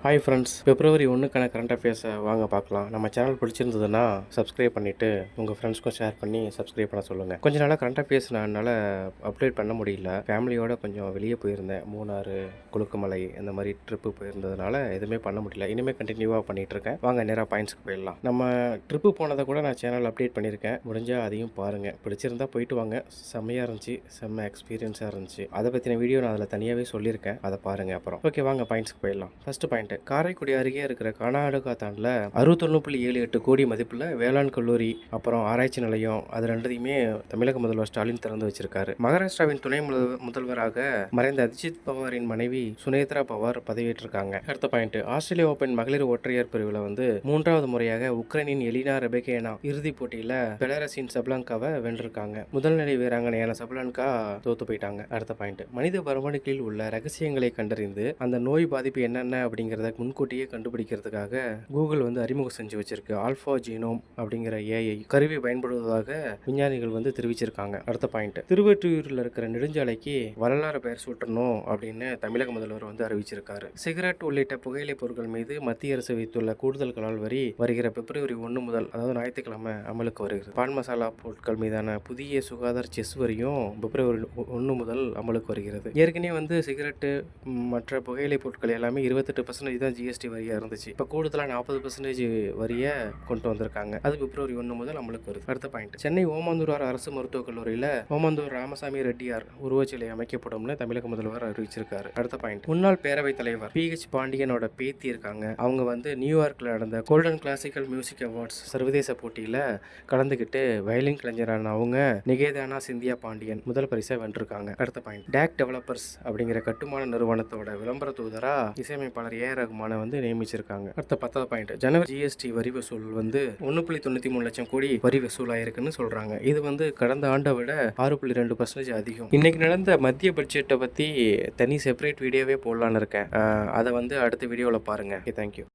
Hi friends, பிப்ரவரி 1க்கான current அஃபேர்ஸை வாங்க பார்க்கலாம். நம்ம சேனல் பிடிச்சிருந்ததுன்னா சப்ஸ்கிரைப் பண்ணிவிட்டு உங்கள் ஃப்ரெண்ட்ஸ்க்கும் ஷேர் பண்ணி சப்ஸ்கிரைப் பண்ண சொல்லுங்கள். கொஞ்ச நாளாக கரண்ட் அஃபேர்ஸ் என்னால் அப்டேட் பண்ண முடியல. ஃபேமிலியோட கொஞ்சம் வெளியே போயிருந்தேன். மூணாறு, கொழுக்குமலை இந்த மாதிரி ட்ரிப்பு போயிருந்ததுனால எதுவுமே பண்ண முடியல. இனிமேல் கண்டினியூவாக பண்ணிகிட்ருக்கேன். வாங்க நேராக பாயிண்ட்ஸ்க்கு போயிடலாம். நம்ம ட்ரிப்பு போனதை கூட நான் சேனல் அப்டேட் பண்ணியிருக்கேன். முடிஞ்சால் அதையும் பாருங்கள். பிடிச்சிருந்தா போயிட்டு வாங்க. செம்மையாக இருந்துச்சு, செம்ம எக்ஸ்பீரியன்ஸாக இருந்துச்சு. அதை பற்றின வீடியோ நான் அதில் தனியாகவே சொல்லியிருக்கேன். அதை பாருங்கள். அப்புறம் ஓகே, வாங்க பாயிண்ட்ஸ்க்கு போயிடலாம். ஃபர்ஸ்ட் பாயிண்ட், காரைக்குடி அருகே இருக்கிற கர்நாடகாத்தாண்டில் 61.78 கோடி மதிப்புள்ள வேளாண் கல்லூரி அப்புறம் ஆராய்ச்சி நிலையம் அது ரெண்டுத்தையுமே தமிழக முதல்வர் ஸ்டாலின் திறந்து வச்சிருக்காரு. மகாராஷ்டிராவின் துணை முதல்வராக மறைந்த அஜித் பவாரின் மனைவி சுனேத்ரா பவார் பதவியேற்றிருக்காங்க. அடுத்த பாயிண்ட், ஆஸ்திரேலிய ஓபன் மகளிர் ஒற்றையர் பிரிவில் மூன்றாவது முறையாக உக்ரைனின் எலினா ரெபெகேனா இறுதிப் போட்டியில் பெலாரஸின் சப்லாங்காவை வென்றிருக்காங்க. முதல் நிலை வீராங்கனையான சப்லாங்கா தோத்து போயிட்டாங்க. அடுத்த பாயிண்ட், மனித மரபணுக்களில் உள்ள ரகசியங்களை கண்டறிந்து அந்த நோய் பாதிப்பு என்னென்ன அப்படிங்கிறத முன்கூட்டியே கண்டுபிடிக்கிறதுக்காக கூகுள் அறிமுகம் செஞ்சு வச்சிருக்கு. ஆல்ஃபா ஜீனோம் அப்படிங்கிற ஏஐ கருவி பயன்படுவதாக விஞ்ஞானிகள் தெரிவிச்சிருக்காங்க. அடுத்த பாயிண்ட், திருவொற்றியூரில் இருக்கிற நெடுஞ்சாலைக்கு வரலாறு பெயர் சூட்டணும் அப்படின்னு தமிழக முதல்வர் அறிவிச்சிருக்காரு. சிகரெட் உள்ளிட்ட புகையிலை பொருட்கள் மீது மத்திய அரசு வைத்துள்ள கூடுதல் கலால் வரி வருகிற பிப்ரவரி 1 முதல், அதாவது ஞாயிற்றுக்கிழமை அமலுக்கு வருகிறது. பான் மசாலா பொருட்கள் மீதான புதிய சுகாதார செஸ் வரியும் பிப்ரவரி 1 முதல் அமலுக்கு வருகிறது. ஏற்கனவே சிகரெட்டு மற்ற புகையிலை பொருட்கள் எல்லாமே 28% தான் ஜிஎஸ்டி வரியாக இருந்துச்சு. இப்போ கூடுதலாக 40% வரியை கொண்டு வந்திருக்காங்க. அது பிப்ரவரி 1 முதல் அமலுக்கு வருது. அடுத்த பாயிண்ட், சென்னை ஓமாந்தூரார் அரசு மருத்துவக் கல்லூரியில் ஓமாந்தூர் ராமசாமி ரெட்டியார் உருவச்சிலை அமைக்கப்படும்னு தமிழக முதல்வர் அறிவிச்சிருக்காரு. அடுத்த பாயிண்ட், முன்னாள் பேரவைத் தலைவர் PH பாண்டியனோட பேத்தி இருக்காங்க. அவங்க நியூயார்க்கில் நடந்த கோல்டன் கிளாசிக்கல் மியூசிக் அவார்ட்ஸ் சர்வதேச போட்டியில் கலந்துக்கிட்டு வயலின் கலைஞரான அவங்க நிகேதானா சிந்தியா பாண்டியன் முதல் பரிசை வென்றிருக்காங்க. அடுத்த பாயிண்ட், டேக் டெவலப்பர்ஸ் அப்படிங்கிற கட்டுமான நிறுவனத்தோட விளம்பர தூதரா இசையமைப்பாளர் ஏ ரகுமான நியமிச்சிருக்காங்க. அடுத்த 10வது பாயிண்ட், ஜனவரி ஜிஎஸ்டி வரி வசூல் 1.93 லட்சம் கோடி வரி வசூலாயிருக்குன்னு சொல்றாங்க. இது கடந்த ஆண்டை விட 6.2% அதிகம். இன்னைக்கு நடந்த மத்திய பட்ஜெட்டை பத்தி தனி செப்பரேட் வீடியோவே போடலான்னு இருக்கேன். அதை அடுத்த வீடியோவில் பாருங்க. தேங்க்யூ.